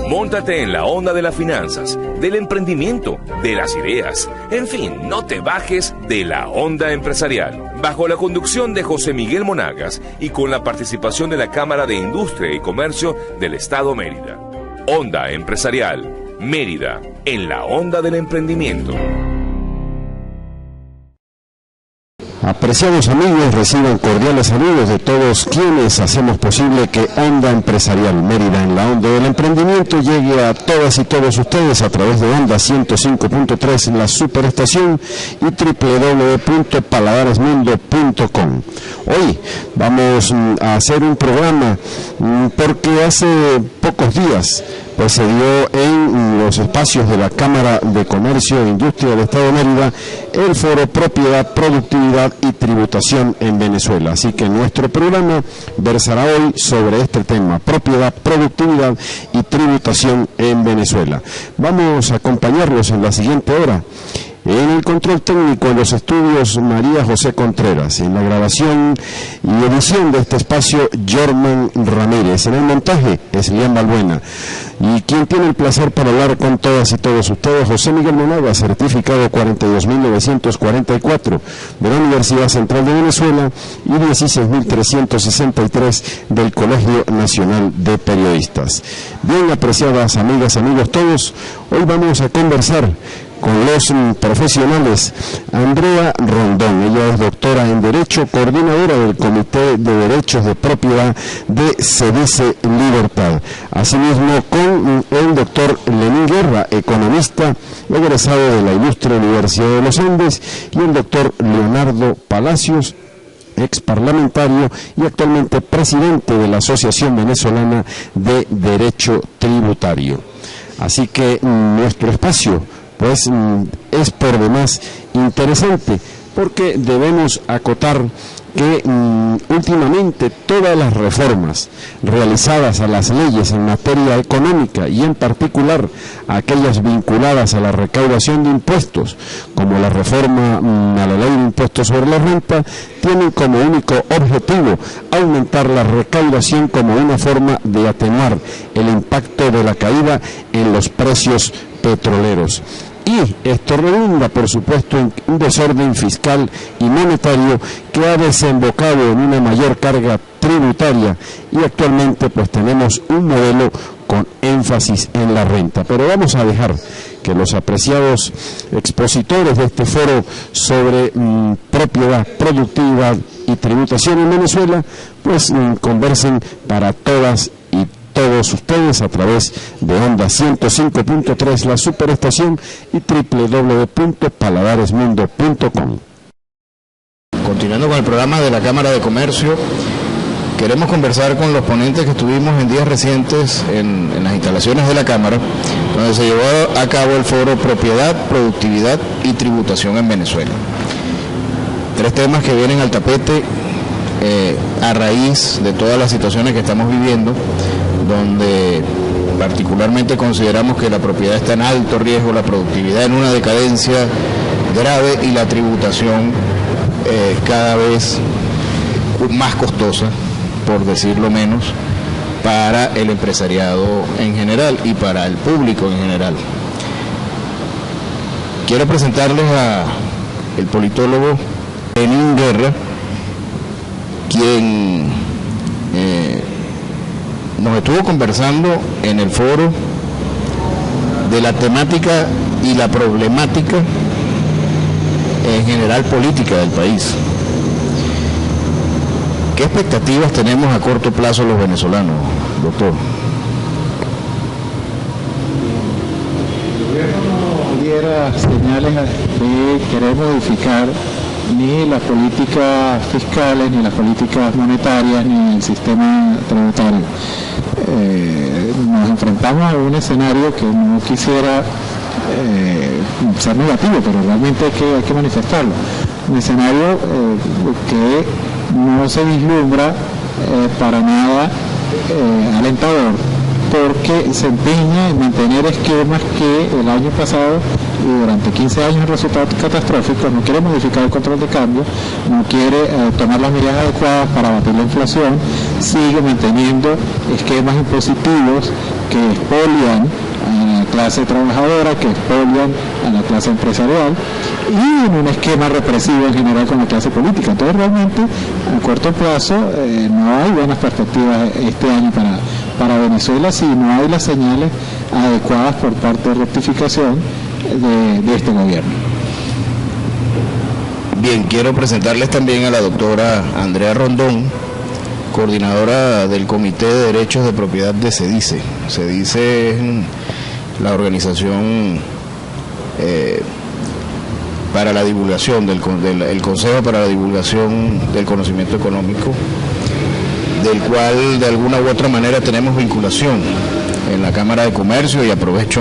Móntate en la onda de las finanzas, del emprendimiento, de las ideas. En fin, no te bajes de la onda empresarial. Bajo la conducción de José Miguel Monagas y con la participación de la Cámara de Industria y Comercio del Estado Mérida. Onda Empresarial, Mérida, en la onda del emprendimiento. Apreciados amigos, reciban cordiales saludos de todos quienes hacemos posible que Onda Empresarial Mérida en la onda del emprendimiento llegue a todas y todos ustedes a través de Onda 105.3 en la superestación y www.paladaresmundo.com. Hoy vamos a hacer un programa porque hace pocos días pues se dio en los espacios de la Cámara de Comercio e Industria del Estado de Mérida el foro Propiedad, Productividad y Tributación en Venezuela. Así que nuestro programa versará hoy sobre este tema, propiedad, productividad y tributación en Venezuela. Vamos a acompañarlos en la siguiente hora. En el control técnico en los estudios María José Contreras, en la grabación y edición de este espacio Jorman Ramírez, en el montaje Eslián Balbuena, y quien tiene el placer para hablar con todas y todos ustedes, José Miguel Monagas, certificado 42.944 de la Universidad Central de Venezuela y 16.363 del Colegio Nacional de Periodistas. Bien, apreciadas amigas, amigos todos, hoy vamos a conversar con los profesionales. Andrea Rondón, ella es doctora en Derecho, coordinadora del Comité de Derechos de Propiedad de Cedice Libertad. Asimismo, con el doctor Lenín Guerra, economista, egresado de la Ilustre Universidad de los Andes, y el doctor Leonardo Palacios, ex parlamentario y actualmente presidente de la Asociación Venezolana de Derecho Tributario. Así que nuestro espacio pues es por demás interesante, porque debemos acotar que últimamente todas las reformas realizadas a las leyes en materia económica y en particular aquellas vinculadas a la recaudación de impuestos, como la reforma a la ley de impuestos sobre la renta, tienen como único objetivo aumentar la recaudación como una forma de atenuar el impacto de la caída en los precios petroleros. Y esto redunda, por supuesto, en un desorden fiscal y monetario que ha desembocado en una mayor carga tributaria, y actualmente pues tenemos un modelo con énfasis en la renta. Pero vamos a dejar que los apreciados expositores de este foro sobre propiedad, productividad y tributación en Venezuela pues conversen para todas y todos ustedes a través de Onda 105.3, la superestación, y www.paladaresmundo.com. Continuando con el programa de la Cámara de Comercio, queremos conversar con los ponentes que estuvimos en días recientes en las instalaciones de la Cámara, donde se llevó a cabo el foro Propiedad, Productividad y Tributación en Venezuela. 3 temas que vienen al tapete a raíz de todas las situaciones que estamos viviendo, donde particularmente consideramos que la propiedad está en alto riesgo, la productividad en una decadencia grave y la tributación cada vez más costosa, por decirlo menos, para el empresariado en general y para el público en general. Quiero presentarles a el politólogo Lenín Guerra, quien nos estuvo conversando en el foro de la temática y la problemática en general política del país. ¿Qué expectativas tenemos a corto plazo los venezolanos, doctor? El gobierno no diera señales de querer modificar ni las políticas fiscales, ni las políticas monetarias, ni el sistema tributario. Nos enfrentamos a un escenario que no quisiera ser negativo, pero realmente hay que manifestarlo. Un escenario que no se vislumbra para nada alentador, porque se empeña en mantener esquemas que el año pasado y durante 15 años el resultado catastrófico, no quiere modificar el control de cambio, no quiere tomar las medidas adecuadas para abatir la inflación, sigue manteniendo esquemas impositivos que expolian a la clase trabajadora, que expolian a la clase empresarial, y en un esquema represivo en general con la clase política. Entonces realmente a corto plazo no hay buenas perspectivas este año para Venezuela si no hay las señales adecuadas por parte de rectificación de este gobierno. Bien, quiero presentarles también a la doctora Andrea Rondón, coordinadora del Comité de Derechos de Propiedad de CEDICE. CEDICE es la organización para la divulgación, el Consejo para la Divulgación del Conocimiento Económico, del cual de alguna u otra manera tenemos vinculación en la Cámara de Comercio, y aprovecho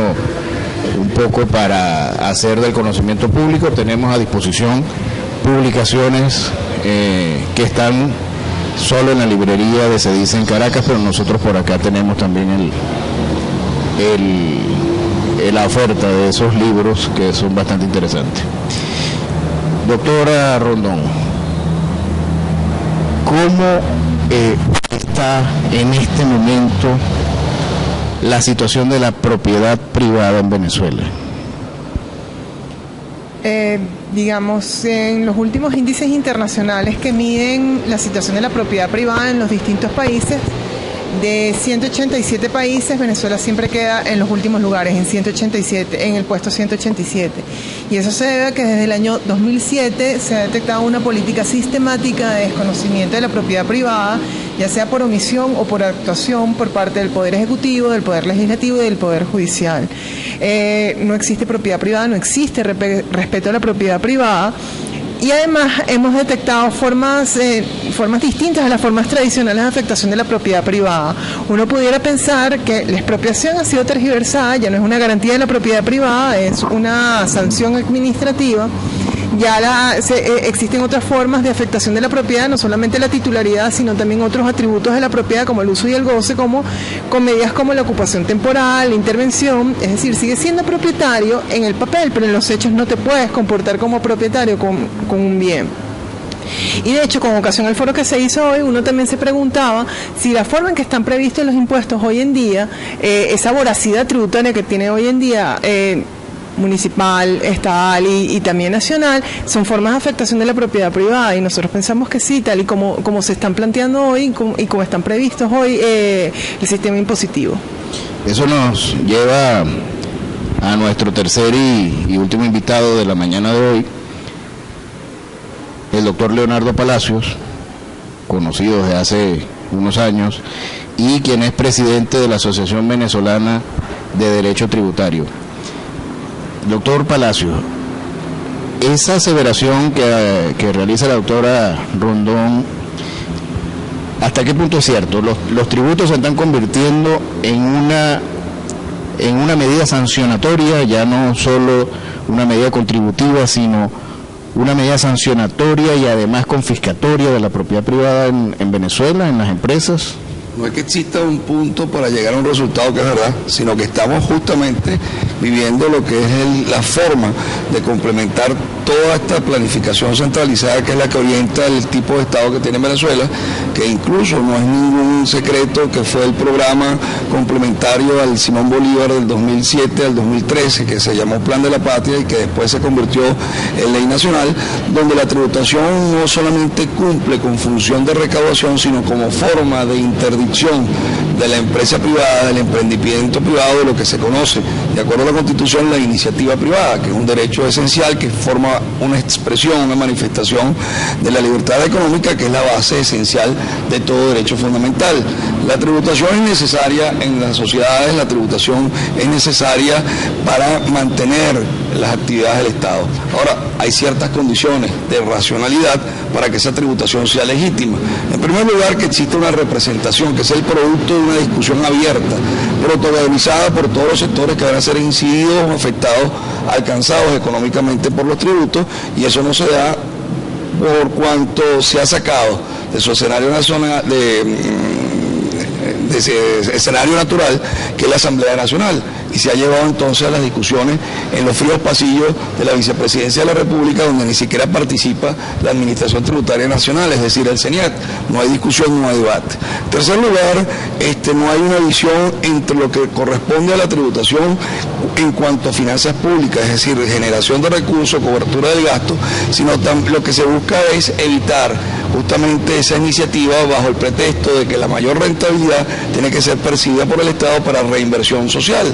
un poco para hacer del conocimiento público. Tenemos a disposición publicaciones que están solo en la librería de CEDICE en Caracas, pero nosotros por acá tenemos también la oferta de esos libros que son bastante interesantes. Doctora Rondón, ¿cómo está en este momento la situación de la propiedad privada en Venezuela? Digamos, en los últimos índices internacionales que miden la situación de la propiedad privada en los distintos países, de 187 países, Venezuela siempre queda en los últimos lugares, en el puesto 187. Y eso se debe a que desde el año 2007 se ha detectado una política sistemática de desconocimiento de la propiedad privada, ya sea por omisión o por actuación por parte del Poder Ejecutivo, del Poder Legislativo y del Poder Judicial. No existe propiedad privada, no existe respeto a la propiedad privada. Y además hemos detectado formas distintas a las formas tradicionales de afectación de la propiedad privada. Uno pudiera pensar que la expropiación ha sido tergiversada, ya no es una garantía de la propiedad privada, es una sanción administrativa. Ya existen otras formas de afectación de la propiedad, no solamente la titularidad, sino también otros atributos de la propiedad, como el uso y el goce, como con medidas como la ocupación temporal, la intervención. Es decir, sigue siendo propietario en el papel, pero en los hechos no te puedes comportar como propietario con un bien. Y de hecho, con ocasión al foro que se hizo hoy, uno también se preguntaba si la forma en que están previstos los impuestos hoy en día, esa voracidad tributaria que tiene hoy en día, municipal, estatal y también nacional, son formas de afectación de la propiedad privada, y nosotros pensamos que sí, tal y como se están planteando hoy y como están previstos hoy el sistema impositivo. Eso nos lleva a nuestro tercer y último invitado de la mañana de hoy, el doctor Leonardo Palacios, conocido desde hace unos años, y quien es presidente de la Asociación Venezolana de Derecho Tributario. Doctor Palacios, esa aseveración que realiza la doctora Rondón, ¿hasta qué punto es cierto? Los tributos se están convirtiendo en una medida sancionatoria, ya no solo una medida contributiva, sino una medida sancionatoria y además confiscatoria de la propiedad privada en Venezuela, en las empresas. No es que exista un punto para llegar a un resultado que es verdad, sino que estamos justamente viviendo lo que es la forma de complementar toda esta planificación centralizada que es la que orienta el tipo de Estado que tiene Venezuela, que incluso no es ningún secreto que fue el programa complementario al Simón Bolívar del 2007 al 2013, que se llamó Plan de la Patria y que después se convirtió en ley nacional, donde la tributación no solamente cumple con función de recaudación, sino como forma de interdicción de la empresa privada, del emprendimiento privado, de lo que se conoce, de acuerdo a la Constitución, la iniciativa privada, que es un derecho esencial que forma una expresión, una manifestación de la libertad económica, que es la base esencial de todo derecho fundamental. La tributación es necesaria en las sociedades, la tributación es necesaria para mantener las actividades del Estado. Ahora, hay ciertas condiciones de racionalidad para que esa tributación sea legítima. En primer lugar, que exista una representación, que sea el producto de una discusión abierta, protagonizada por todos los sectores que van a ser incididos o afectados, alcanzados económicamente por los tributos, y eso no se da por cuanto se ha sacado de su escenario nacional, de escenario natural que es la Asamblea Nacional, y se ha llevado entonces a las discusiones en los fríos pasillos de la Vicepresidencia de la República, donde ni siquiera participa la Administración Tributaria Nacional, es decir, el CENIAT. No hay discusión, no hay debate. En tercer lugar, no hay una visión entre lo que corresponde a la tributación en cuanto a finanzas públicas, es decir, generación de recursos, cobertura del gasto, sino lo que se busca es evitar justamente esa iniciativa bajo el pretexto de que la mayor rentabilidad tiene que ser percibida por el Estado para reinversión social,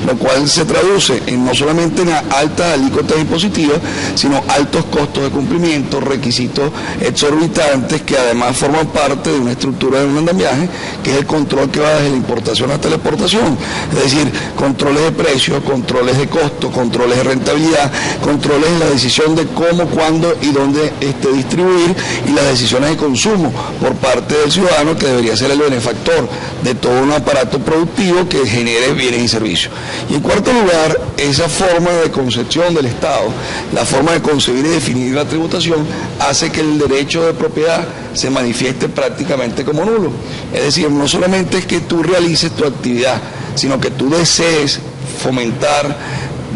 lo cual se traduce en no solamente en altas alícuotas impositivas, sino altos costos de cumplimiento, requisitos exorbitantes que además forman parte de una estructura de un andamiaje, que es el control que va desde la importación hasta la exportación, es decir, controles de precios, controles de costo, controles de rentabilidad, controles en la decisión de cómo, cuándo y dónde distribuir, y las decisiones de consumo por parte del ciudadano, que debería ser el benefactor de todo un aparato productivo que genere bienes y servicios. Y en cuarto lugar, esa forma de concepción del Estado, la forma de concebir y definir la tributación, hace que el derecho de propiedad se manifieste prácticamente como nulo. Es decir, no solamente es que tú realices tu actividad, sino que tú desees fomentar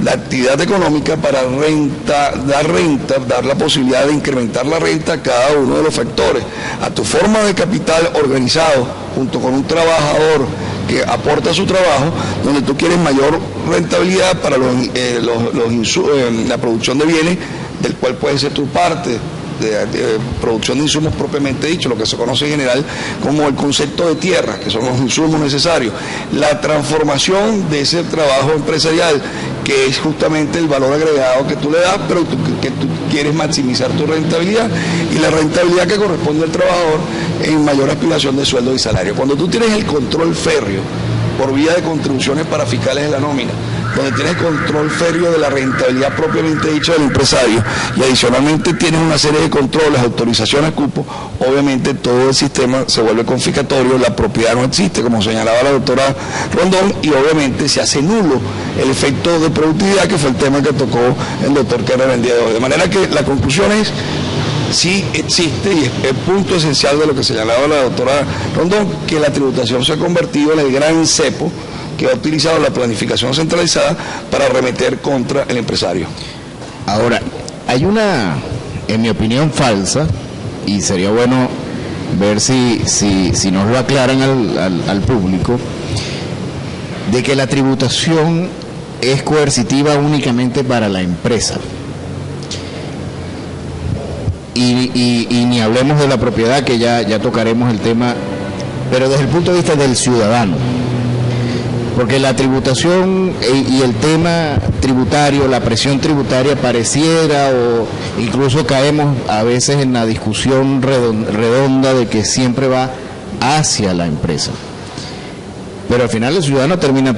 la actividad económica para dar la posibilidad de incrementar la renta a cada uno de los factores, a tu forma de capital organizado junto con un trabajador que aporta su trabajo, donde tú quieres mayor rentabilidad para la producción de bienes, del cual puede ser tu parte de producción de insumos propiamente dicho, lo que se conoce en general como el concepto de tierra, que son los insumos necesarios, la transformación de ese trabajo empresarial, que es justamente el valor agregado que tú le das, pero que tú quieres maximizar tu rentabilidad, y la rentabilidad que corresponde al trabajador en mayor aspiración de sueldo y salario. Cuando tú tienes el control férreo por vía de contribuciones para fiscales de la nómina, donde tienes control férreo de la rentabilidad propiamente dicha del empresario, y adicionalmente tienes una serie de controles, autorizaciones, cupos, obviamente todo el sistema se vuelve confiscatorio, la propiedad no existe, como señalaba la doctora Rondón, y obviamente se hace nulo el efecto de productividad, que fue el tema que tocó el doctor Kerner el día de hoy. De manera que la conclusión es: sí existe, y es el punto esencial de lo que señalaba la doctora Rondón, que la tributación se ha convertido en el gran cepo que ha utilizado la planificación centralizada para arremeter contra el empresario. Ahora, hay una, en mi opinión, falsa, y sería bueno ver si nos lo aclaran al público, de que la tributación es coercitiva únicamente para la empresa. Y ni hablemos de la propiedad, que ya tocaremos el tema, pero desde el punto de vista del ciudadano. Porque la tributación y el tema tributario, la presión tributaria pareciera, o incluso caemos a veces en la discusión redonda de que siempre va hacia la empresa. Pero al final el ciudadano termina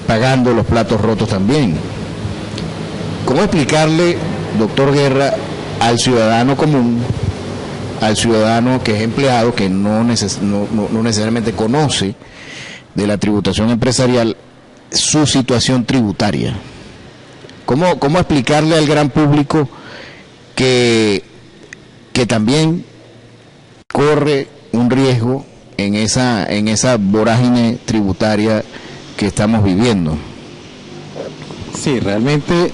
pagando los platos rotos también. ¿Cómo explicarle, doctor Guerra, al ciudadano común, al ciudadano que es empleado, que no necesariamente conoce de la tributación empresarial, su situación tributaria? ¿Cómo explicarle al gran público que también corre un riesgo en esa vorágine tributaria que estamos viviendo? Sí, realmente,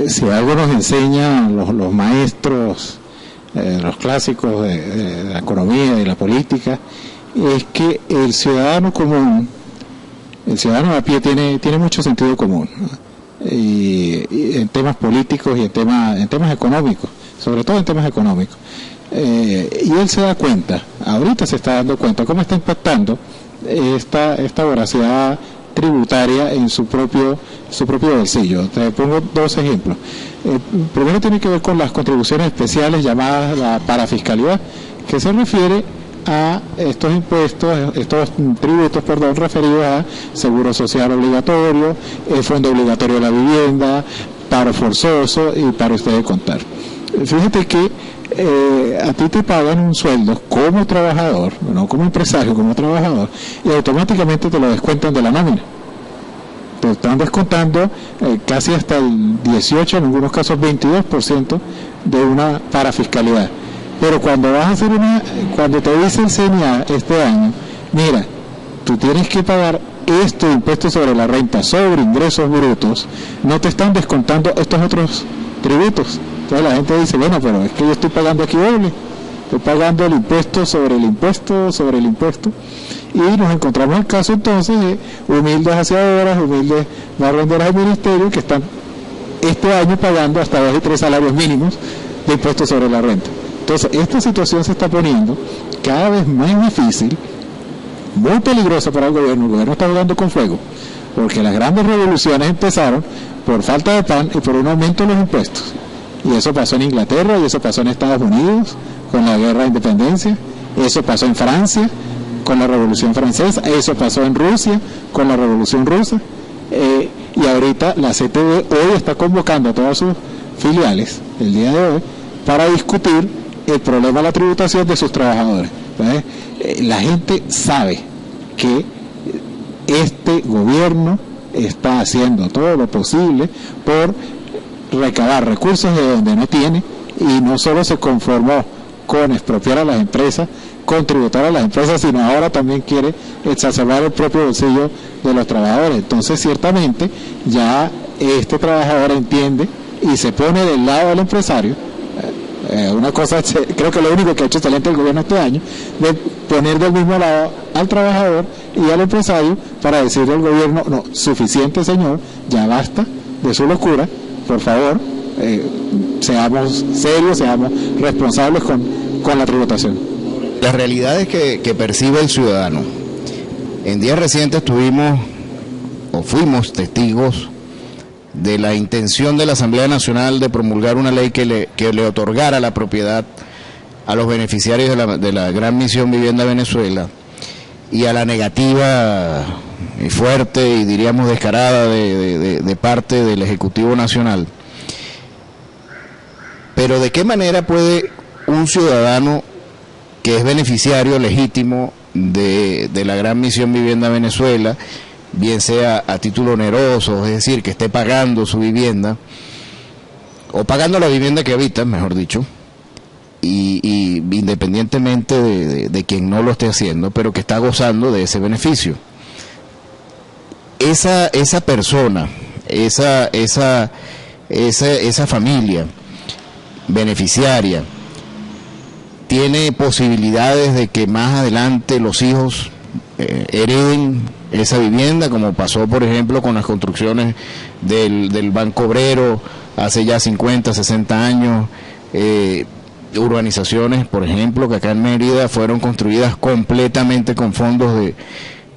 si algo nos enseñan los maestros, los clásicos de la economía y la política, es que el ciudadano común, el ciudadano a pie tiene mucho sentido común, ¿no? y en temas políticos y en temas económicos, sobre todo en temas económicos. Y él se da cuenta, ahorita se está dando cuenta cómo está impactando esta voracidad tributaria en su propio bolsillo. Te pongo dos ejemplos. Primero tiene que ver con las contribuciones especiales llamadas la parafiscalidad, que se refiere a estos impuestos, estos tributos, referidos a seguro social obligatorio, el fondo obligatorio de la vivienda, paro forzoso y paro usted de contar. Fíjate que a ti te pagan un sueldo como trabajador, no como empresario, como trabajador, y automáticamente te lo descuentan de la nómina. Te están descontando casi hasta el 18, en algunos casos 22% de una parafiscalidad. Pero cuando vas a hacer cuando te dice el CNA este año, mira, tú tienes que pagar este impuesto sobre la renta sobre ingresos brutos, no te están descontando estos otros tributos. Entonces la gente dice, bueno, pero es que yo estoy pagando aquí doble, estoy pagando el impuesto sobre el impuesto sobre el impuesto, y nos encontramos el caso entonces de humildes aseadoras, humildes barrenderas del ministerio que están este año pagando hasta 2 y 3 salarios mínimos de impuestos sobre la renta. Entonces esta situación se está poniendo cada vez más difícil, muy peligrosa para el gobierno está jugando con fuego, porque las grandes revoluciones empezaron por falta de pan y por un aumento de los impuestos, y eso pasó en Inglaterra, y eso pasó en Estados Unidos con la guerra de independencia, eso pasó en Francia con la revolución francesa, eso pasó en Rusia con la revolución rusa, y ahorita la CTV hoy está convocando a todas sus filiales el día de hoy para discutir el problema de la tributación de sus trabajadores. Entonces, la gente sabe que este gobierno está haciendo todo lo posible por recabar recursos de donde no tiene, y no solo se conformó con expropiar a las empresas, con tributar a las empresas, sino ahora también quiere exacerbar el propio bolsillo de los trabajadores. Entonces ciertamente ya este trabajador entiende y se pone del lado del empresario. Una cosa, creo que lo único que ha hecho excelente el gobierno este año, de poner del mismo lado al trabajador y al empresario para decirle al gobierno, no, suficiente señor, ya basta de su locura, por favor, seamos serios, seamos responsables con la tributación. Las realidades que percibe el ciudadano. En días recientes fuimos testigos de la intención de la Asamblea Nacional de promulgar una ley que le otorgara la propiedad a los beneficiarios de la Gran Misión Vivienda Venezuela, y a la negativa fuerte y diríamos descarada de parte del Ejecutivo Nacional. Pero ¿de qué manera puede un ciudadano que es beneficiario legítimo de la Gran Misión Vivienda Venezuela, bien sea a título oneroso, es decir, que esté pagando su vivienda, o pagando la vivienda que habita, mejor dicho, y independientemente de quien no lo esté haciendo, pero que está gozando de ese beneficio? Esa persona, esa familia beneficiaria, tiene posibilidades de que más adelante los hijos hereden esa vivienda, como pasó por ejemplo con las construcciones del Banco Obrero hace ya 50, 60 años, urbanizaciones por ejemplo que acá en Mérida fueron construidas completamente con fondos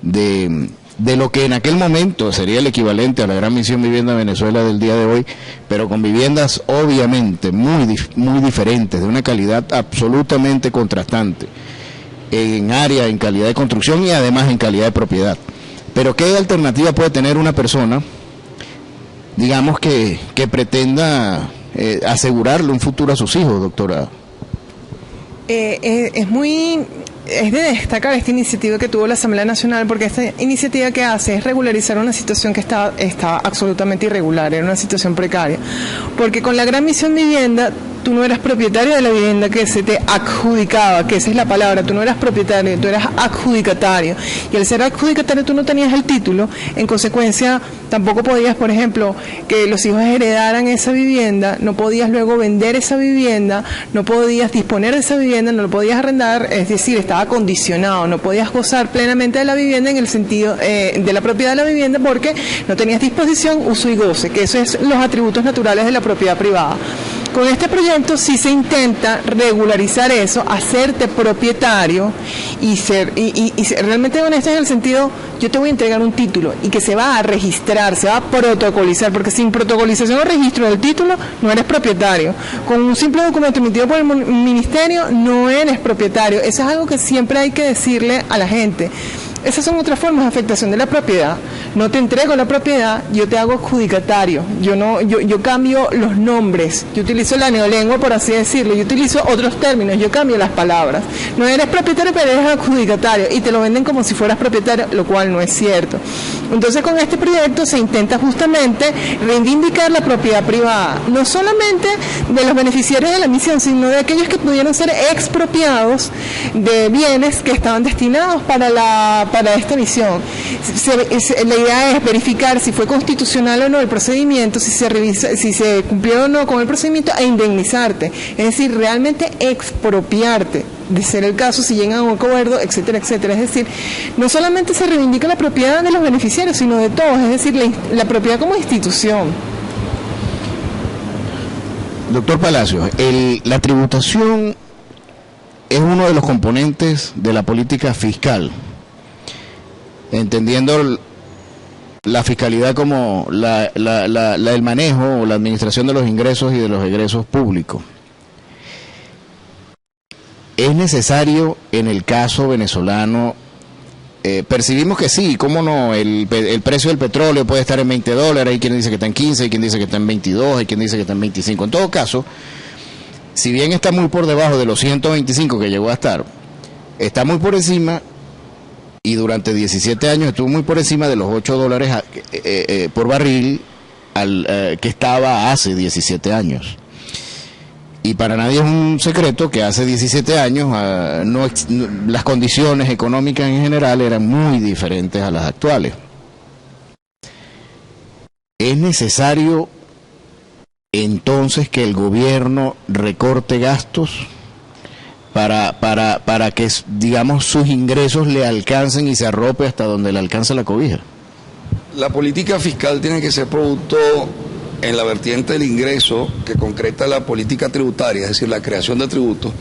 de lo que en aquel momento sería el equivalente a la Gran Misión Vivienda Venezuela del día de hoy, pero con viviendas obviamente muy diferentes, de una calidad absolutamente contrastante, en área, en calidad de construcción y además en calidad de propiedad. Pero ¿qué alternativa puede tener una persona, digamos, que pretenda asegurarle un futuro a sus hijos, doctora? Es de destacar esta iniciativa que tuvo la Asamblea Nacional, porque esta iniciativa que hace es regularizar una situación que está absolutamente irregular, era una situación precaria, porque con la Gran Misión Vivienda tú no eras propietario de la vivienda que se te adjudicaba, que esa es la palabra, tú no eras propietario, tú eras adjudicatario, y al ser adjudicatario tú no tenías el título, en consecuencia tampoco podías, por ejemplo, que los hijos heredaran esa vivienda, no podías luego vender esa vivienda, no podías disponer de esa vivienda, no lo podías arrendar, es decir, estaba condicionado, no podías gozar plenamente de la vivienda en el sentido de la propiedad de la vivienda, porque no tenías disposición, uso y goce, que eso es los atributos naturales de la propiedad privada. Con este proyecto sí se intenta regularizar eso, hacerte propietario y ser realmente honesto en el sentido, yo te voy a entregar un título y que se va a registrar, se va a protocolizar, porque sin protocolización o registro del título no eres propietario. Con un simple documento emitido por el ministerio no eres propietario. Eso es algo que siempre hay que decirle a la gente. Esas son otras formas de afectación de la propiedad. no te entrego la propiedad, yo te hago adjudicatario. Yo cambio los nombres, yo utilizo la neolengua, por así decirlo, yo utilizo otros términos, yo cambio las palabras. No eres propietario, pero eres adjudicatario, y te lo venden como si fueras propietario, lo cual no es cierto. Entonces, con este proyecto se intenta justamente reivindicar la propiedad privada, no solamente de los beneficiarios de la misión, sino de aquellos que pudieron ser expropiados de bienes que estaban destinados para esta misión. La idea es verificar si fue constitucional o no el procedimiento, si se cumplió o no con el procedimiento, e indemnizarte, es decir, realmente expropiarte, de ser el caso, si llegan a un acuerdo, etcétera, etcétera. Es decir, no solamente se reivindica la propiedad de los beneficiarios, sino de todos, es decir, la propiedad como institución. Doctor Palacios, la tributación es uno de los componentes de la política fiscal, entendiendo la fiscalidad como el manejo o la administración de los ingresos y de los egresos públicos. ¿Es necesario en el caso venezolano? Percibimos que sí, cómo no, el precio del petróleo puede estar en $20, hay quien dice que está en 15, hay quien dice que está en 22, hay quien dice que está en 25. En todo caso, si bien está muy por debajo de los 125 que llegó a estar, está muy por encima, y durante 17 años estuvo muy por encima de los $8 por barril que estaba hace 17 años. Y para nadie es un secreto que hace 17 años las condiciones económicas en general eran muy diferentes a las actuales. ¿Es necesario entonces que el gobierno recorte gastos para que, digamos, sus ingresos le alcancen y se arrope hasta donde le alcanza la cobija? La política fiscal tiene que ser producto en la vertiente del ingreso que concreta la política tributaria, es decir, la creación de tributos,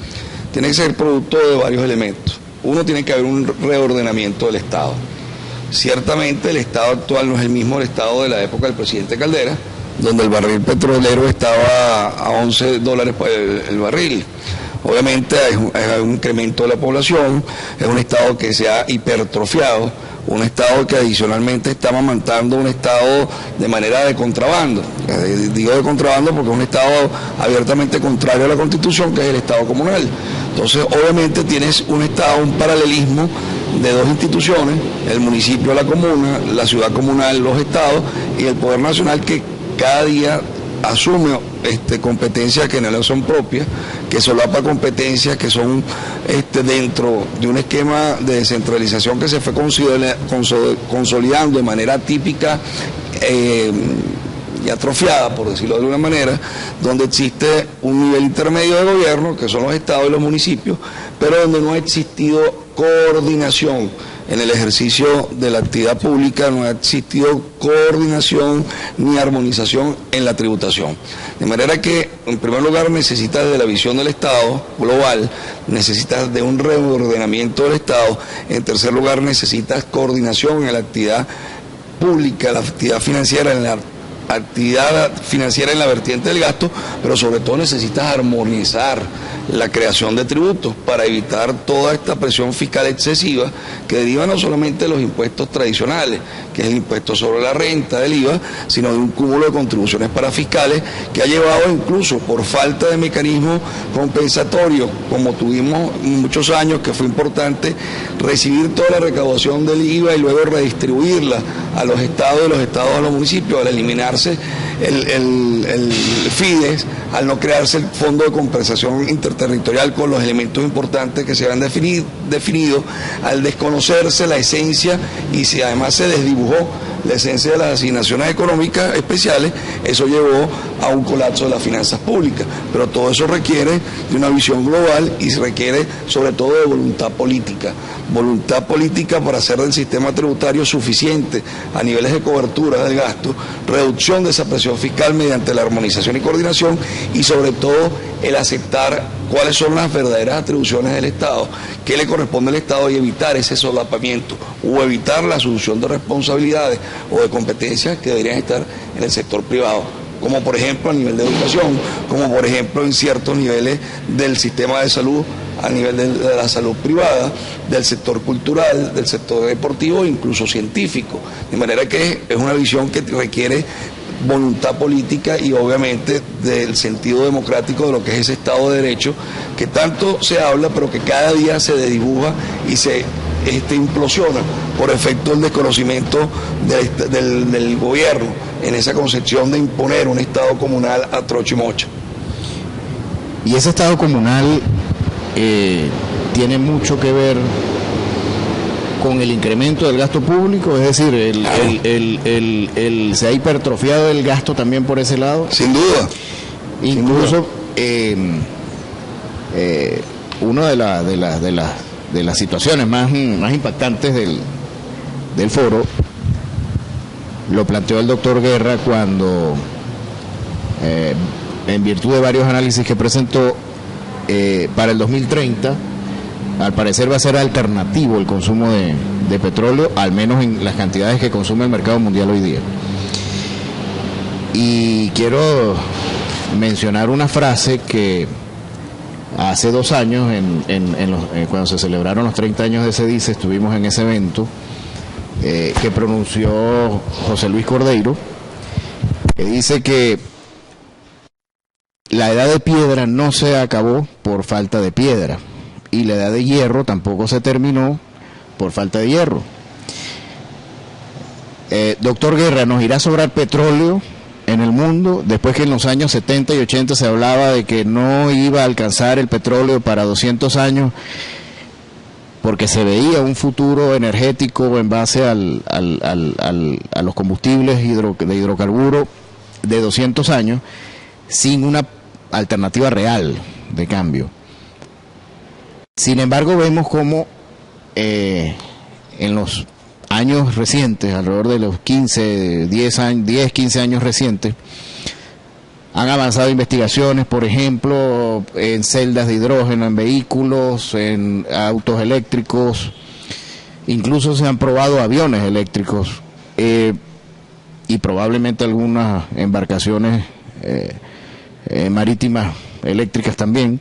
tiene que ser producto de varios elementos. Uno, tiene que haber un reordenamiento del Estado. Ciertamente el Estado actual no es el mismo del Estado de la época del presidente Caldera, donde el barril petrolero estaba a $11 por el barril. Obviamente hay un incremento de la población, es un Estado que se ha hipertrofiado, un Estado que adicionalmente está amamantando un Estado de manera de contrabando. Digo de contrabando porque es un Estado abiertamente contrario a la Constitución, que es el Estado comunal. Entonces, obviamente tienes un Estado, un paralelismo de dos instituciones, el municipio, la comuna, la ciudad comunal, los estados, y el Poder Nacional, que cada día asume competencias que no son propias, que solapa competencias que son dentro de un esquema de descentralización que se fue consolidando de manera típica y atrofiada, por decirlo de alguna manera, donde existe un nivel intermedio de gobierno, que son los estados y los municipios, pero donde no ha existido coordinación en el ejercicio de la actividad pública, no ha existido coordinación ni armonización en la tributación. De manera que, en primer lugar, necesitas de la visión del Estado global, necesitas de un reordenamiento del Estado. En tercer lugar, necesitas coordinación en la actividad pública, la actividad financiera, en la vertiente del gasto, pero sobre todo necesitas armonizar la creación de tributos para evitar toda esta presión fiscal excesiva que deriva no solamente de los impuestos tradicionales, que es el impuesto sobre la renta del IVA, sino de un cúmulo de contribuciones parafiscales que ha llevado incluso por falta de mecanismos compensatorios, como tuvimos muchos años, que fue importante recibir toda la recaudación del IVA y luego redistribuirla a los estados y los estados a los municipios, al eliminarse el FIDES, al no crearse el Fondo de Compensación Interterritorial con los elementos importantes que se habían definido, al desconocerse la esencia y si además se desdibujó la esencia de las asignaciones económicas especiales, eso llevó a un colapso de las finanzas públicas. Pero todo eso requiere de una visión global y se requiere sobre todo de voluntad política para hacer del sistema tributario suficiente a niveles de cobertura del gasto, reducción de esa presión fiscal mediante la armonización y coordinación, y sobre todo el aceptar cuáles son las verdaderas atribuciones del Estado, qué le corresponde al Estado, y evitar ese solapamiento o evitar la asunción de responsabilidades o de competencias que deberían estar en el sector privado, como por ejemplo a nivel de educación, como por ejemplo en ciertos niveles del sistema de salud, a nivel de la salud privada, del sector cultural, del sector deportivo e incluso científico. De manera que es una visión que requiere voluntad política y obviamente del sentido democrático de lo que es ese Estado de Derecho, que tanto se habla, pero que cada día se desdibuja y se implosiona por efecto del desconocimiento del gobierno en esa concepción de imponer un Estado comunal a trocho y mocha. Y ese Estado comunal tiene mucho que ver con el incremento del gasto público, es decir, se ha hipertrofiado el gasto también por ese lado. Sin duda. Incluso una de las situaciones más impactantes del foro lo planteó el doctor Guerra cuando, en virtud de varios análisis que presentó, para el 2030, al parecer va a ser alternativo el consumo de petróleo, al menos en las cantidades que consume el mercado mundial hoy día. Y quiero mencionar una frase que hace 2 años, cuando se celebraron los 30 años de CEDICE, estuvimos en ese evento, que pronunció José Luis Cordeiro, que dice que la edad de piedra no se acabó por falta de piedra, y la edad de hierro tampoco se terminó por falta de hierro. Doctor Guerra, ¿nos irá a sobrar petróleo en el mundo después que en los años 70 y 80 se hablaba de que no iba a alcanzar el petróleo para 200 años porque se veía un futuro energético en base a los combustibles de hidrocarburos de 200 años sin una alternativa real de cambio? Sin embargo, vemos cómo en los años recientes, alrededor de los 15 años recientes, han avanzado investigaciones, por ejemplo, en celdas de hidrógeno, en vehículos, en autos eléctricos, incluso se han probado aviones eléctricos y probablemente algunas embarcaciones marítimas eléctricas también.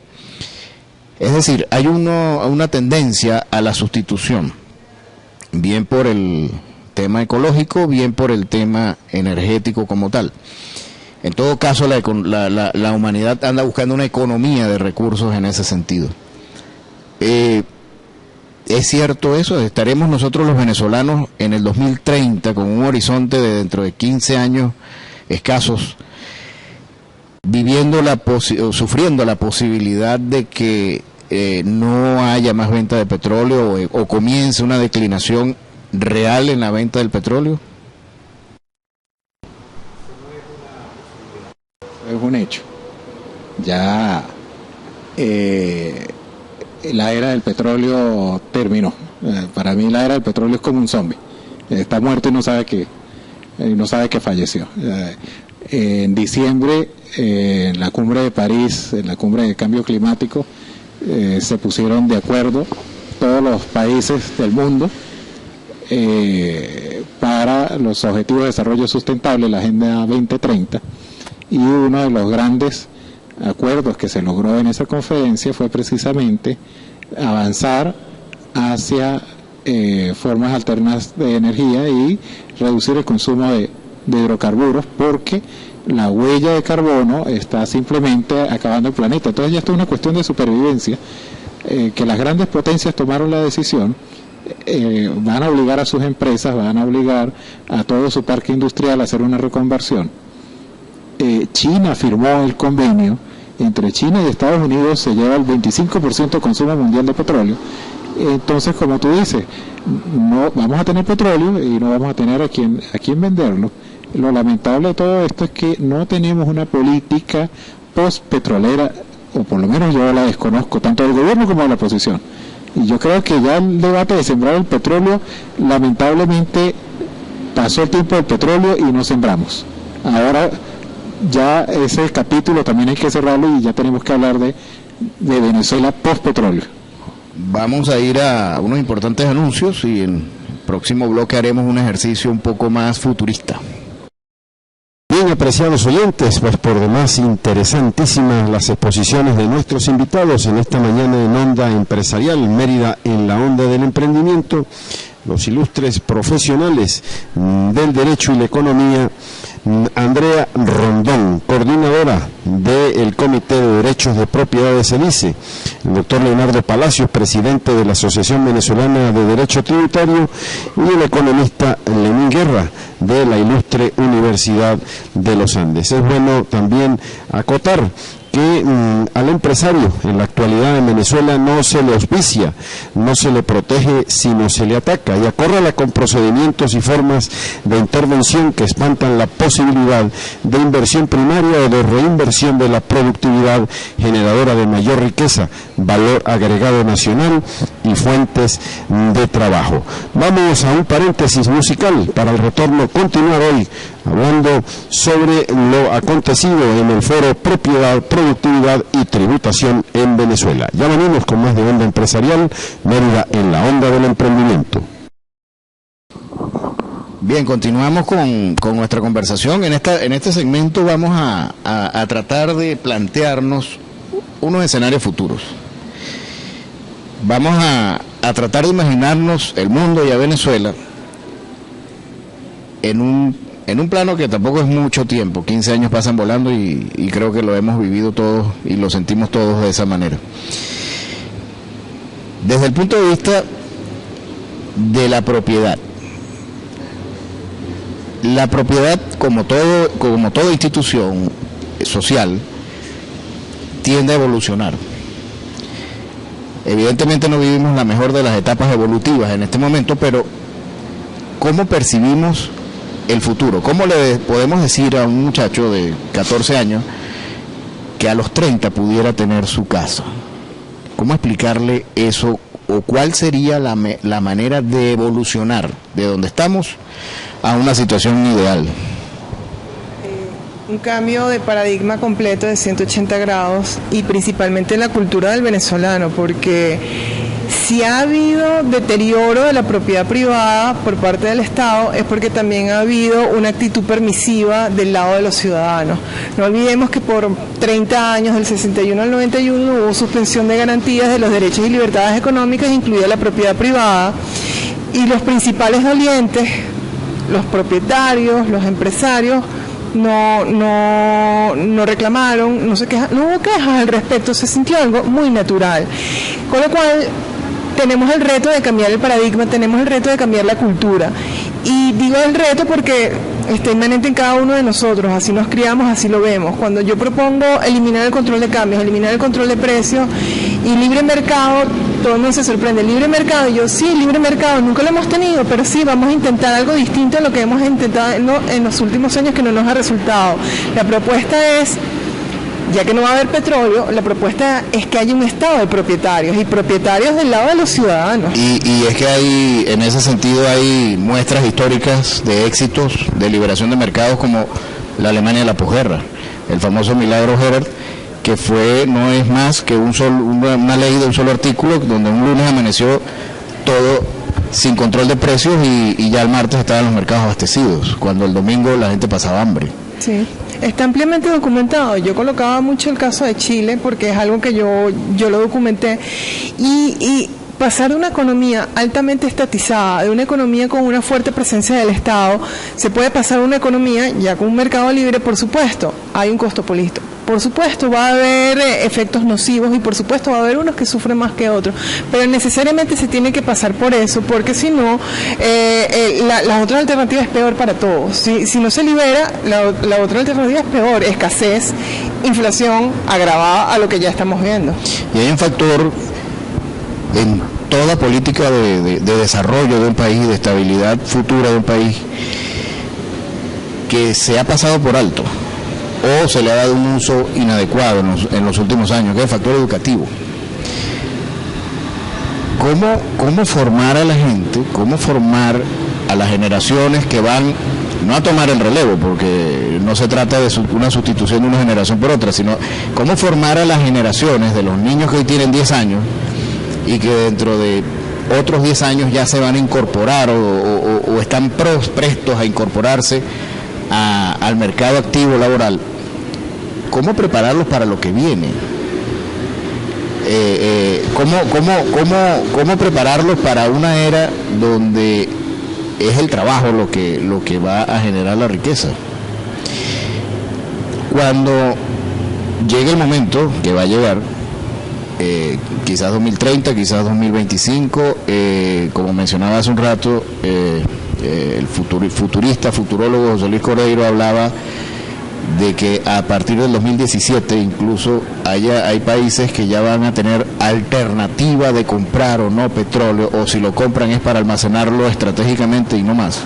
Es decir, hay una tendencia a la sustitución, bien por el tema ecológico, bien por el tema energético como tal. En todo caso, la humanidad anda buscando una economía de recursos en ese sentido. ¿Es cierto eso? ¿Estaremos nosotros los venezolanos en el 2030 con un horizonte de dentro de 15 años escasos, sufriendo la posibilidad de que no haya más venta de petróleo o comience una declinación real en la venta del petróleo? Es un hecho. Ya la era del petróleo terminó. Para mí la era del petróleo es como un zombie. Está muerto y no sabe que falleció. En diciembre, en la cumbre de París, en la cumbre de cambio climático, se pusieron de acuerdo todos los países del mundo para los objetivos de desarrollo sustentable, la Agenda 2030, y uno de los grandes acuerdos que se logró en esa conferencia fue precisamente avanzar hacia formas alternas de energía y reducir el consumo de hidrocarburos, porque la huella de carbono está simplemente acabando el planeta. Entonces ya esto es una cuestión de supervivencia, que las grandes potencias tomaron la decisión, van a obligar a sus empresas, van a obligar a todo su parque industrial a hacer una reconversión. China firmó el convenio, entre China y Estados Unidos se lleva el 25% del consumo mundial de petróleo. Entonces, como tú dices, no vamos a tener petróleo y no vamos a tener a quién venderlo. Lo lamentable de todo esto es que no tenemos una política post-petrolera, o por lo menos yo la desconozco, tanto del gobierno como de la oposición. Y yo creo que ya el debate de sembrar el petróleo, lamentablemente pasó el tiempo del petróleo y no sembramos. Ahora ya ese capítulo también hay que cerrarlo y ya tenemos que hablar de Venezuela post-petróleo. Vamos a ir a unos importantes anuncios y en el próximo bloque haremos un ejercicio un poco más futurista. Bien, apreciados oyentes, pues por demás interesantísimas las exposiciones de nuestros invitados en esta mañana en Onda Empresarial, Mérida en la onda del emprendimiento, los ilustres profesionales del derecho y la economía, Andrea Rondón, coordinadora del Comité de Derechos de Propiedad de CEDICE, el doctor Leonardo Palacios, presidente de la Asociación Venezolana de Derecho Tributario, y el economista Lenín Guerra, de la ilustre Universidad de los Andes. Es bueno también acotar que al empresario en la actualidad en Venezuela no se le auspicia, no se le protege, sino se le ataca, y acórrala con procedimientos y formas de intervención que espantan la posibilidad de inversión primaria o de reinversión de la productividad generadora de mayor riqueza, valor agregado nacional y fuentes de trabajo. Vamos a un paréntesis musical para el retorno, continuar hoy hablando sobre lo acontecido en el foro Propiedad, Productividad y Tributación en Venezuela. Ya venimos con más de Onda Empresarial, Mérida en la onda del emprendimiento. Bien, continuamos con nuestra conversación. En este segmento vamos a tratar de plantearnos unos escenarios futuros. Vamos a tratar de imaginarnos el mundo y a Venezuela en un plano que tampoco es mucho tiempo. 15 años pasan volando y creo que lo hemos vivido todos y lo sentimos todos de esa manera. Desde el punto de vista de la propiedad, como toda institución social, tiende a evolucionar. Evidentemente no vivimos la mejor de las etapas evolutivas en este momento, pero ¿cómo percibimos el futuro? ¿Cómo le podemos decir a un muchacho de 14 años que a los 30 pudiera tener su casa? ¿Cómo explicarle eso? ¿O cuál sería la manera de evolucionar de donde estamos a una situación ideal? Un cambio de paradigma completo de 180 grados y principalmente en la cultura del venezolano, porque si ha habido deterioro de la propiedad privada por parte del Estado es porque también ha habido una actitud permisiva del lado de los ciudadanos. No olvidemos que por 30 años, del 61 al 91, hubo suspensión de garantías de los derechos y libertades económicas, incluida la propiedad privada, y los principales dolientes, los propietarios, los empresarios, no reclamaron, no hubo quejas al respecto, se sintió algo muy natural. Con lo cual tenemos el reto de cambiar el paradigma, tenemos el reto de cambiar la cultura. Y digo el reto porque está inmanente en cada uno de nosotros, así nos criamos, así lo vemos. Cuando yo propongo eliminar el control de cambios, eliminar el control de precios y libre mercado, todo el mundo se sorprende. Libre mercado, y yo sí, libre mercado, nunca lo hemos tenido, pero sí, vamos a intentar algo distinto a lo que hemos intentado en los últimos años que no nos ha resultado. La propuesta es, ya que no va a haber petróleo, la propuesta es que haya un estado de propietarios, y propietarios del lado de los ciudadanos. Y es que en ese sentido hay muestras históricas de éxitos de liberación de mercados, como la Alemania de la posguerra, el famoso milagro Herert, que no es más que una ley de un solo artículo, donde un lunes amaneció todo sin control de precios y ya el martes estaban los mercados abastecidos, cuando el domingo la gente pasaba hambre. Sí, está ampliamente documentado. Yo colocaba mucho el caso de Chile porque es algo que yo lo documenté, y pasar de una economía altamente estatizada, de una economía con una fuerte presencia del Estado, se puede pasar a una economía ya con un mercado libre. Por supuesto, hay un costo político. Por supuesto va a haber efectos nocivos, y por supuesto va a haber unos que sufren más que otros, pero necesariamente se tiene que pasar por eso, porque si no, la otra alternativa es peor para todos. Si no se libera, la otra alternativa es peor: escasez, inflación agravada a lo que ya estamos viendo. Y hay un factor en toda política de desarrollo de un país, de estabilidad futura de un país, que se ha pasado por alto o se le ha dado un uso inadecuado en los últimos años, que es el factor educativo. ¿Cómo formar a la gente, cómo formar a las generaciones que van, no a tomar el relevo, porque no se trata de una sustitución de una generación por otra, sino cómo formar a las generaciones de los niños que hoy tienen 10 años y que dentro de otros 10 años ya se van a incorporar o están prestos a incorporarse al mercado activo laboral, ¿cómo prepararlos para lo que viene? ¿Cómo prepararlos para una era donde es el trabajo lo que va a generar la riqueza? Cuando llegue el momento, que va a llegar, quizás 2030, quizás 2025, como mencionaba hace un rato, el futurólogo José Luis Cordeiro hablaba de que a partir del 2017 incluso hay países que ya van a tener alternativa de comprar o no petróleo, o si lo compran es para almacenarlo estratégicamente y no más.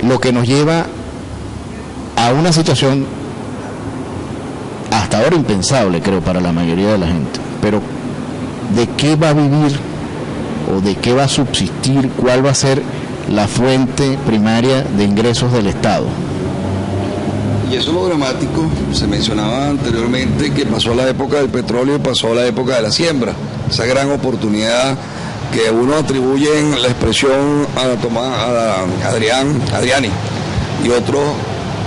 Lo que nos lleva a una situación hasta ahora impensable, creo, para la mayoría de la gente. Pero ¿de qué va a vivir o de qué va a subsistir? ¿Cuál va a ser la fuente primaria de ingresos del Estado? Y eso es lo dramático. Se mencionaba anteriormente que pasó la época del petróleo y pasó la época de la siembra. Esa gran oportunidad que uno atribuye en la expresión a Adriani y otros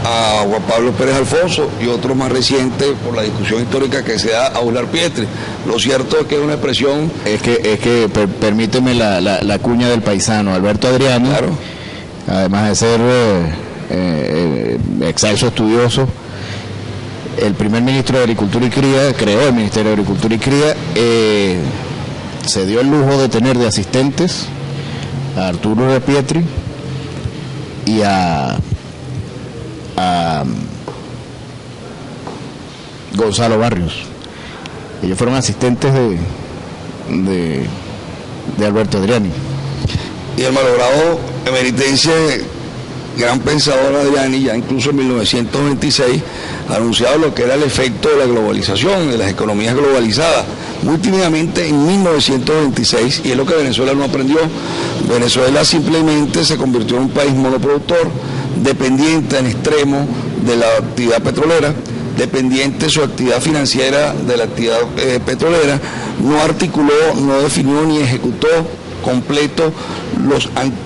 a Juan Pablo Pérez Alfonso y otros más recientes por la discusión histórica que se da a Ular Pietri. Lo cierto es que es una expresión... Permíteme la cuña del paisano Alberto Adriani, claro, además de ser excelso estudioso, el primer ministro de Agricultura y Cría, creó el Ministerio de Agricultura y Cría, se dio el lujo de tener de asistentes a Arturo Ular Pietri y a Gonzalo Barrios. Ellos fueron asistentes de Alberto Adriani. Y el malogrado emeritense, gran pensador Adriani, ya incluso en 1926, anunciaba lo que era el efecto de la globalización, de las economías globalizadas, muy tímidamente en 1926, y es lo que Venezuela no aprendió. Venezuela simplemente se convirtió en un país monoproductor, dependiente en extremo de la actividad petrolera, dependiente su actividad financiera de la actividad petrolera, no articuló, no definió ni ejecutó completo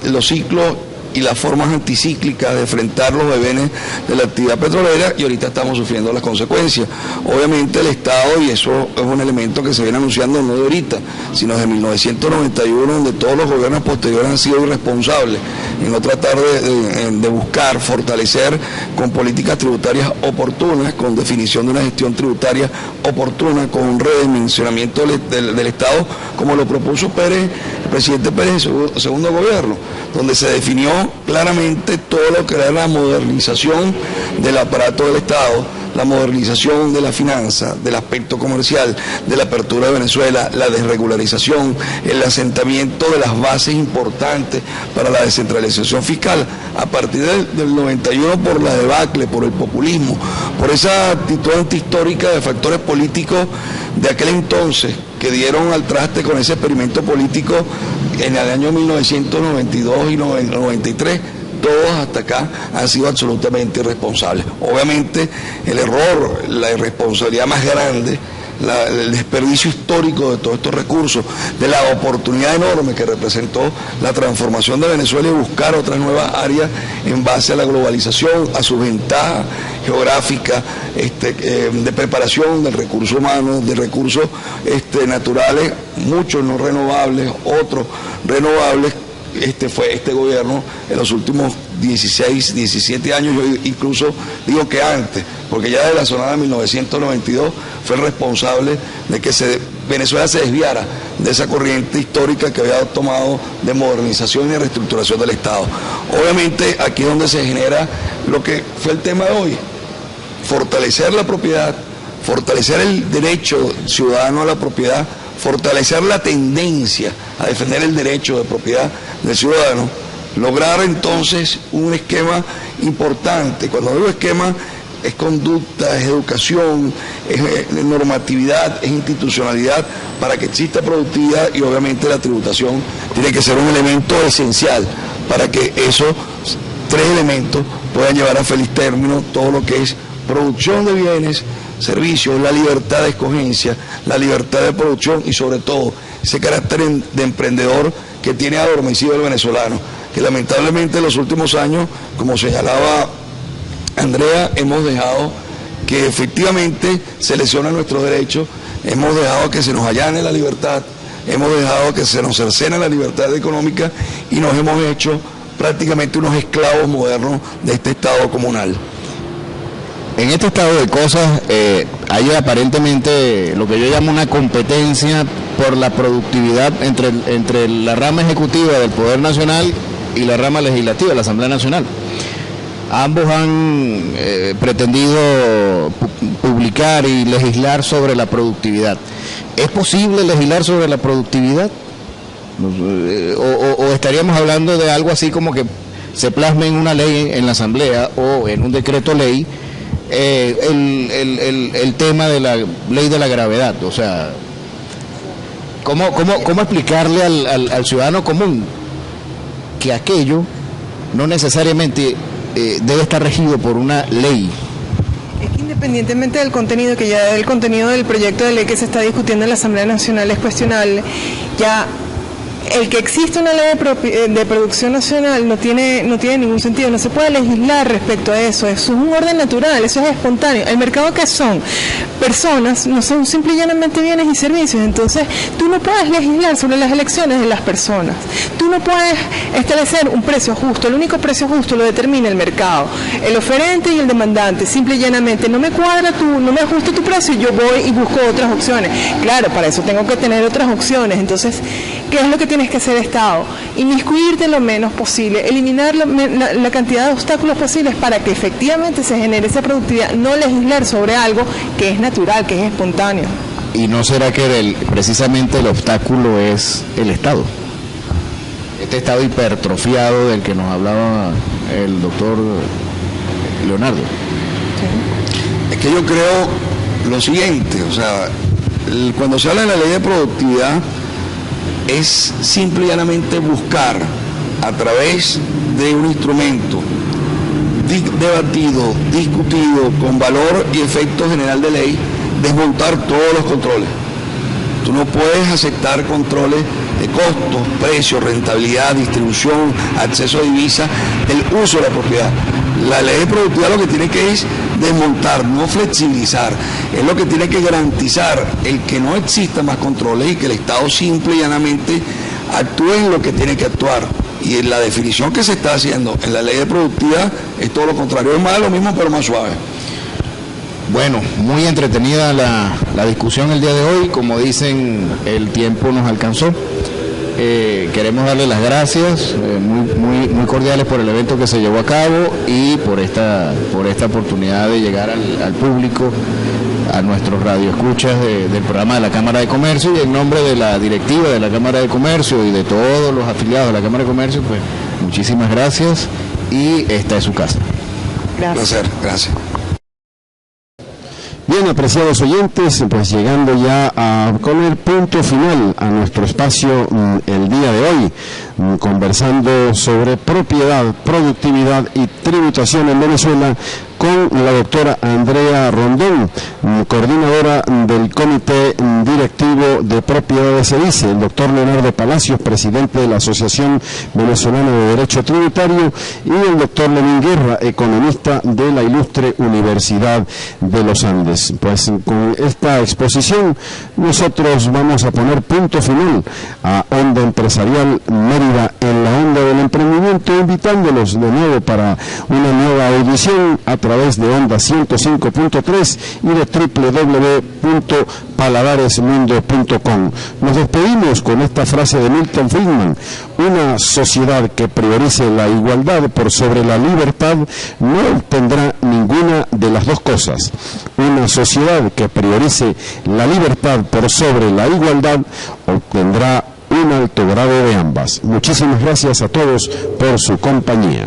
los ciclos y las formas anticíclicas de enfrentar los vaivenes de la actividad petrolera, y ahorita estamos sufriendo las consecuencias. Obviamente el Estado, y eso es un elemento que se viene anunciando no de ahorita, sino desde 1991, donde todos los gobiernos posteriores han sido irresponsables en no tratar de buscar, fortalecer con políticas tributarias oportunas, con definición de una gestión tributaria oportuna, con un redimensionamiento del Estado, como lo propuso el presidente Pérez en su segundo gobierno, donde se definió claramente todo lo que era la modernización del aparato del Estado, la modernización de la finanza, del aspecto comercial, de la apertura de Venezuela, la desregularización, el asentamiento de las bases importantes para la descentralización fiscal. A partir del 91, por la debacle, por el populismo, por esa actitud antihistórica de factores políticos de aquel entonces que dieron al traste con ese experimento político en el año 1992 y 93, todos hasta acá han sido absolutamente irresponsables. Obviamente el error, la irresponsabilidad más grande, el desperdicio histórico de todos estos recursos, de la oportunidad enorme que representó la transformación de Venezuela y buscar otras nuevas áreas en base a la globalización, a sus ventajas geográficas, de preparación del recurso humano, de recursos naturales, muchos no renovables, otros renovables. Fue este gobierno en los últimos 16, 17 años, yo incluso digo que antes, porque ya desde la sonada de 1992 fue el responsable de que Venezuela se desviara de esa corriente histórica que había tomado de modernización y de reestructuración del Estado. Obviamente aquí es donde se genera lo que fue el tema de hoy: fortalecer la propiedad, fortalecer el derecho ciudadano a la propiedad, fortalecer la tendencia a defender el derecho de propiedad del ciudadano, lograr entonces un esquema importante. Cuando digo esquema, es conducta, es educación, es normatividad, es institucionalidad, para que exista productividad, y obviamente la tributación tiene que ser un elemento esencial para que esos tres elementos puedan llevar a feliz término todo lo que es producción de bienes, servicios, la libertad de escogencia, la libertad de producción y sobre todo ese carácter de emprendedor que tiene adormecido el venezolano. que lamentablemente en los últimos años, como señalaba Andrea, hemos dejado que efectivamente se lesionen nuestros derechos, hemos dejado que se nos allane la libertad, hemos dejado que se nos cercene la libertad económica y nos hemos hecho prácticamente unos esclavos modernos de este Estado comunal. En este estado de cosas hay aparentemente lo que yo llamo una competencia por la productividad entre la rama ejecutiva del Poder Nacional y la rama legislativa de la Asamblea Nacional. Ambos han pretendido publicar y legislar sobre la productividad. ¿Es posible legislar sobre la productividad? ¿O estaríamos hablando de algo así como que se plasme en una ley en la Asamblea o en un decreto ley el tema de la ley de la gravedad? O sea, ¿cómo explicarle al ciudadano común que aquello no necesariamente debe estar regido por una ley? Es que independientemente del contenido, que ya el contenido del proyecto de ley que se está discutiendo en la Asamblea Nacional es cuestionable, ya el que existe una ley de producción nacional no tiene ningún sentido, no se puede legislar respecto a eso, es un orden natural, eso es espontáneo. El mercado, que son personas, no son simple y llanamente bienes y servicios, entonces tú no puedes legislar sobre las elecciones de las personas, tú no puedes establecer un precio justo, el único precio justo lo determina el mercado, el oferente y el demandante, simple y llanamente, no me cuadra no me ajusta tu precio, yo voy y busco otras opciones. Claro, para eso tengo que tener otras opciones, entonces, ¿qué es lo que tienes que hacer, Estado? Inmiscuirte lo menos posible, eliminar la cantidad de obstáculos posibles para que efectivamente se genere esa productividad, no legislar sobre algo que es natural, que es espontáneo. ¿Y no será que precisamente el obstáculo es el Estado? Este Estado hipertrofiado del que nos hablaba el doctor Leonardo. Sí. Es que yo creo lo siguiente, o sea, cuando se habla de la ley de productividad, es simple y llanamente buscar a través de un instrumento debatido, discutido, con valor y efecto general de ley, desmontar todos los controles. Tú no puedes aceptar controles de costos, precios, rentabilidad, distribución, acceso a divisas, el uso de la propiedad. La ley de productividad lo que tiene que es desmontar, no flexibilizar, es lo que tiene que garantizar el que no exista más controles y que el Estado simple y llanamente actúe en lo que tiene que actuar. Y en la definición que se está haciendo en la ley de productividad es todo lo contrario, es más de lo mismo pero más suave. Bueno, muy entretenida la discusión el día de hoy, como dicen, el tiempo nos alcanzó. Queremos darle las gracias muy cordiales por el evento que se llevó a cabo y por esta oportunidad de llegar al público, a nuestros radioescuchas del programa de la Cámara de Comercio, y en nombre de la directiva de la Cámara de Comercio y de todos los afiliados de la Cámara de Comercio, pues muchísimas gracias y esta es su casa. Gracias. Placer, gracias. Bien, apreciados oyentes, pues llegando ya a poner punto final a nuestro espacio el día de hoy, conversando sobre propiedad, productividad y tributación en Venezuela con la doctora Andrea Rondón, coordinadora del Comité Directivo de Propiedades SEDICE, el doctor Leonardo Palacios, presidente de la Asociación Venezolana de Derecho Tributario, y el doctor Lenín Guerra, economista de la Ilustre Universidad de los Andes. Pues con esta exposición nosotros vamos a poner punto final a Onda Empresarial Mérida en la Onda del Emprendimiento, invitándolos de nuevo para una nueva audición a través de Onda 105.3 y de www.paladaresmundo.com. Nos despedimos con esta frase de Milton Friedman: una sociedad que priorice la igualdad por sobre la libertad no obtendrá ninguna de las dos cosas. Una sociedad que priorice la libertad por sobre la igualdad obtendrá un alto grado de ambas. Muchísimas gracias a todos por su compañía.